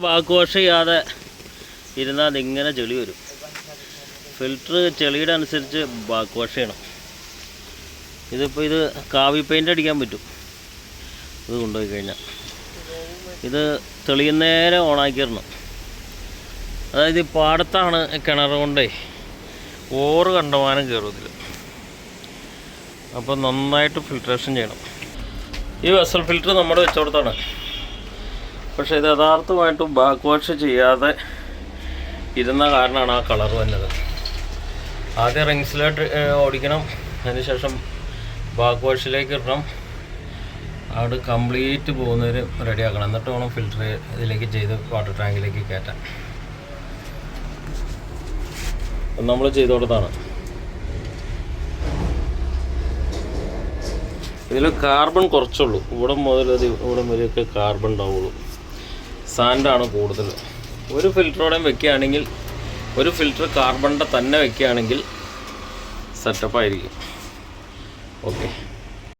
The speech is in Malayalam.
ബാക്ക് വാഷ് ചെയ്യാതെ ഇരുന്നാൽ അതിങ്ങനെ ചെളി വരും. ഫിൽറ്റർ ചെളിയുടെ അനുസരിച്ച് ബാക്ക് വാഷ് ചെയ്യണം. ഇതിപ്പോൾ ഇത് കാവി പെയിൻ്റ് അടിക്കാൻ പറ്റും. ഇത് കൊണ്ടുപോയി കഴിഞ്ഞാൽ ഇത് തെളിയുന്നേരം ഓണാക്കിയിടണം. അതായത് ഈ പാടത്താണ് കിണർ കൊണ്ടേ ഓറ് കണ്ടമാനം കയറും ഇതിൽ. അപ്പോൾ നന്നായിട്ട് ഫിൽട്രേഷൻ ചെയ്യണം. ഈ വെസൽ ഫിൽറ്റർ നമ്മൾ വെച്ചോടത്താണ്. പക്ഷേ ഇത് യഥാർത്ഥമായിട്ടും ബാക്ക് വാഷ് ചെയ്യാതെ ഇരുന്ന കാരണമാണ് ആ കളർ വന്നത്. ആദ്യം റിങ്സിലോട്ട് ഓടിക്കണം, അതിനുശേഷം ബാക്ക് വാഷിലേക്ക് ഇടണം. അവിടെ കംപ്ലീറ്റ് പോകുന്നവർ റെഡിയാക്കണം. എന്നിട്ട് വേണം ഫിൽറ്റർ ഇതിലേക്ക് ചെയ്ത് വാട്ടർ ടാങ്കിലേക്ക് കയറ്റാൻ. നമ്മൾ ചെയ്തോടത്താണ്. ഇതിൽ കാർബൺ കുറച്ചുള്ളൂ. ഇവിടെ മുതൽ ഇവിടെ വരെയൊക്കെ കാർബൺ ഉണ്ടാവുള്ളൂ. സാൻഡാണ് കൂടുതൽ. ഒരു ഫിൽറ്ററോടെയും വെക്കുകയാണെങ്കിൽ, ഒരു ഫിൽറ്റർ കാർബണിൻ്റെ തന്നെ വെക്കുകയാണെങ്കിൽ സെറ്റപ്പായിരിക്കും. ഓക്കെ.